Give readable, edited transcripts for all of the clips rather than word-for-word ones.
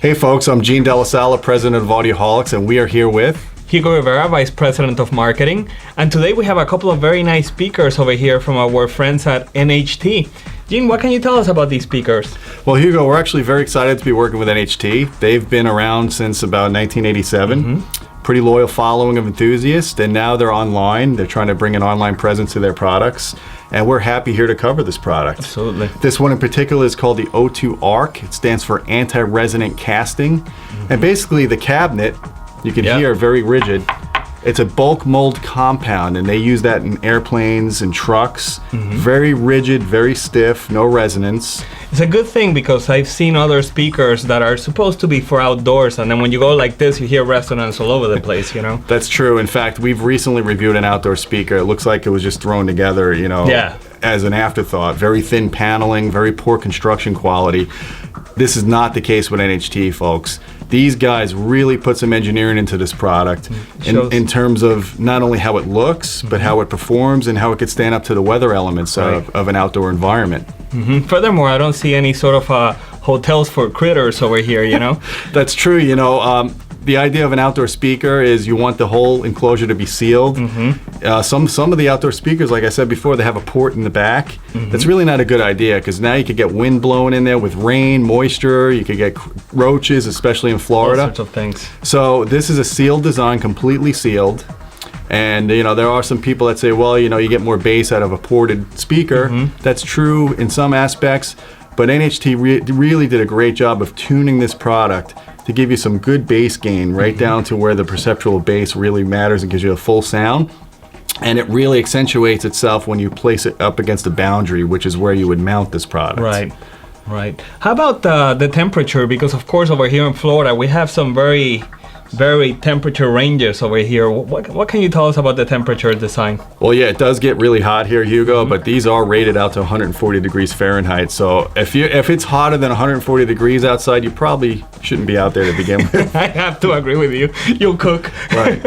Hey folks, I'm Gene Delasala, President of Audioholics, and we are here with Hugo Rivera, Vice President of Marketing. And today we have a couple of very nice speakers over here from our friends at NHT. Gene, what can you tell us about these speakers? Well, Hugo, we're actually very excited to be working with NHT. They've been around since about 1987. Pretty loyal following of enthusiasts, and now they're online. They're trying to bring an online presence to their products, and we're happy here to cover this product. Absolutely. This one in particular is called the O2 ARC. It stands for anti-resonant casting. And basically the cabinet, you can hear, very rigid. It's a bulk mold compound, and they use that in airplanes and trucks. Very rigid, very stiff, no resonance. It's a good thing because I've seen other speakers that are supposed to be for outdoors, and then when you go like this, you hear resonance all over the place, you know? That's true. In fact, we've recently reviewed an outdoor speaker. It looks like it was just thrown together, you know, as an afterthought. Very thin paneling, very poor construction quality. This is not the case with NHT, folks. These guys really put some engineering into this product in terms of not only how it looks, but how it performs and how it could stand up to the weather elements of an outdoor environment. Furthermore, I don't see any sort of hotels for critters over here, you know? That's true. You know, the idea of an outdoor speaker is you want the whole enclosure to be sealed. Some of the outdoor speakers, like I said before, they have a port in the back. That's really not a good idea, because now you could get wind blowing in there with rain, moisture. You could get roaches, especially in Florida. All sorts of things. So this is a sealed design, completely sealed. And you know, there are some people that say, well, you know, you get more bass out of a ported speaker. That's true in some aspects, but NHT really did a great job of tuning this product to give you some good bass gain, right down to where the perceptual bass really matters and gives you a full sound. And it really accentuates itself when you place it up against a boundary, which is where you would mount this product. Right. How about the temperature? Because of course over here in Florida we have some very temperature ranges over here. What can you tell us about the temperature design? Well, yeah, it does get really hot here, Hugo, but these are rated out to 140 degrees Fahrenheit. So if it's hotter than 140 degrees outside, you probably shouldn't be out there to begin with. I have to agree with you. You'll cook. Right.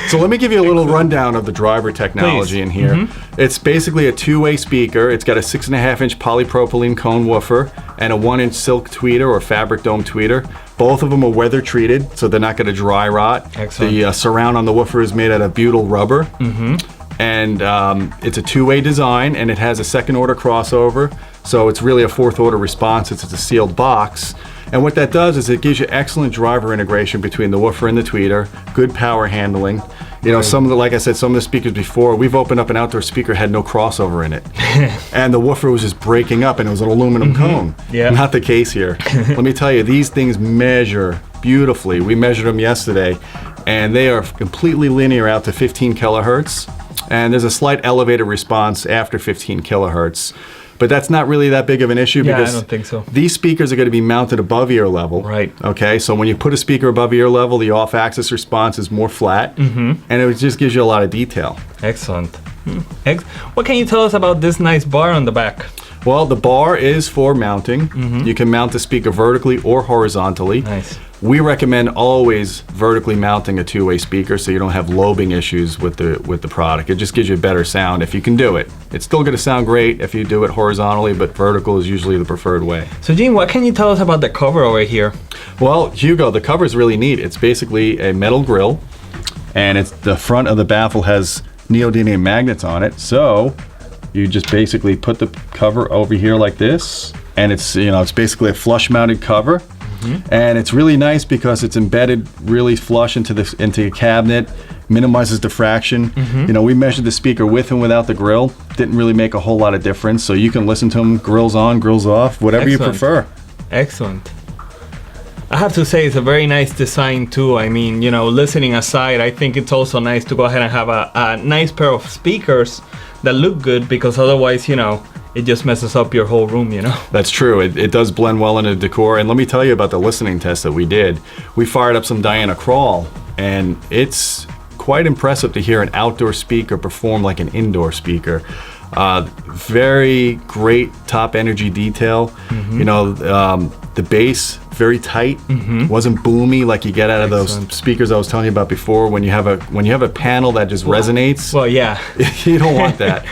So let me give you a little rundown of the driver technology in here. It's basically a two-way speaker. It's got a 6.5-inch polypropylene cone woofer and a 1-inch silk tweeter or fabric dome tweeter. Both of them are weather treated, so they're not going to dry rot. Excellent. The surround on the woofer is made out of butyl rubber. And it's a two-way design, and it has a second order crossover, so it's really a fourth order response. It's a sealed box. And what that does is it gives you excellent driver integration between the woofer and the tweeter, good power handling. You know, some of the, like I said, some of the speakers before, we've opened up an outdoor speaker, had no crossover in it. And the woofer was just breaking up, and it was an aluminum cone. Not the case here. Let me tell you, these things measure beautifully. We measured them yesterday, and they are completely linear out to 15 kilohertz. And there's a slight elevated response after 15 kilohertz. But that's not really that big of an issue because I don't think so. These speakers are going to be mounted above ear level. Okay, so when you put a speaker above ear level, the off-axis response is more flat, and it just gives you a lot of detail. Excellent. What can you tell us about this nice bar on the back? Well, the bar is for mounting. You can mount the speaker vertically or horizontally. Nice. We recommend always vertically mounting a two-way speaker so you don't have lobing issues with the product. It just gives you a better sound if you can do it. It's still going to sound great if you do it horizontally, but vertical is usually the preferred way. So Gene, what can you tell us about the cover over here? Well, Hugo, the cover is really neat. It's basically a metal grill, and it's the front of the baffle has neodymium magnets on it. So you just basically put the cover over here like this, and it's basically a flush mounted cover. And it's really nice because it's embedded really flush into a cabinet, minimizes diffraction. You know, we measured the speaker with and without the grill. Didn't really make a whole lot of difference. So you can listen to them grills on, grills off, whatever you prefer. Excellent. I have to say it's a very nice design too. I mean, you know, listening aside, I think it's also nice to go ahead and have a nice pair of speakers that look good, because otherwise, you know, it just messes up your whole room, you know? That's true. It does blend well into the decor. And let me tell you about the listening test that we did. We fired up some Diana Krall, and it's quite impressive to hear an outdoor speaker perform like an indoor speaker. Very great top energy detail. You know, the bass, very tight. Wasn't boomy like you get out of those speakers I was telling you about before. When you have a panel that just resonates. Well, yeah. You don't want that.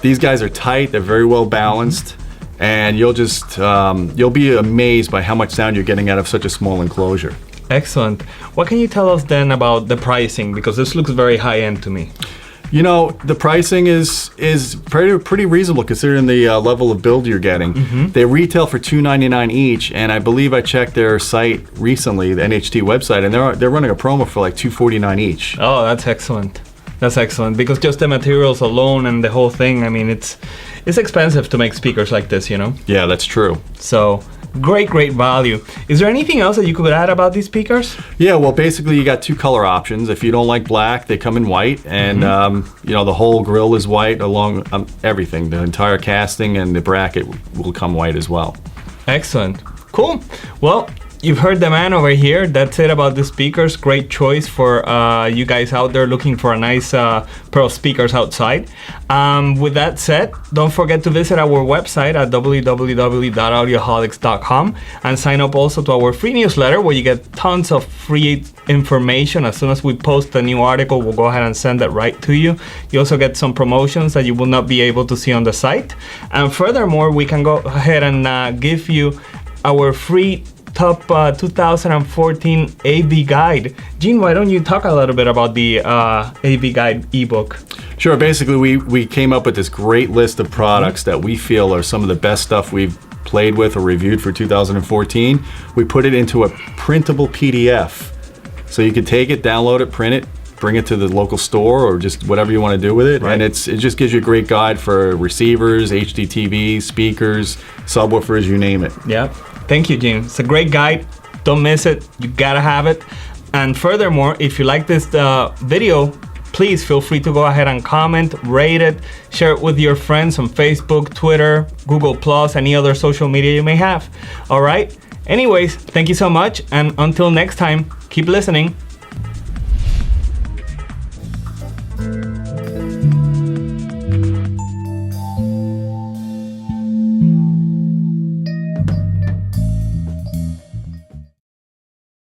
These guys are tight. They're very well balanced. and you'll be amazed by how much sound you're getting out of such a small enclosure. Excellent. What can you tell us then about the pricing? Because this looks very high-end to me. You know, the pricing is pretty reasonable considering the level of build you're getting. They retail for $299 each, and I believe I checked their site recently, the NHT website, and they're running a promo for like $249 each. Oh, that's excellent. That's excellent, because just the materials alone and the whole thing, I mean, it's expensive to make speakers like this, you know? Yeah, that's true. So, great value. Is there anything else that you could add about these speakers? Yeah, well, basically you got two color options. If you don't like black, they come in white, and you know, the whole grill is white along everything. The entire casting and the bracket will come white as well. Excellent. Cool. Well, you've heard the man over here. That's it about the speakers. Great choice for you guys out there looking for a nice pair of speakers outside. With that said, don't forget to visit our website at www.audioholics.com and sign up also to our free newsletter, where you get tons of free information. As soon as we post a new article, we'll go ahead and send that right to you. You also get some promotions that you will not be able to see on the site. And furthermore, we can go ahead and give you our free top 2014 AV guide. Gene, why don't you talk a little bit about the AV guide ebook? Sure. Basically, we came up with this great list of products that we feel are some of the best stuff we've played with or reviewed for 2014. We put it into a printable PDF, so you can take it, download it, print it, bring it to the local store, or just whatever you want to do with it. Right. And it just gives you a great guide for receivers, HD TVs, speakers, subwoofers, you name it. Yeah. Thank you, Gene. It's a great guide. Don't miss it. You gotta have it. And furthermore, if you like this video, please feel free to go ahead and comment, rate it, share it with your friends on Facebook, Twitter, Google+, any other social media you may have. All right? Anyways, thank you so much. And until next time, keep listening.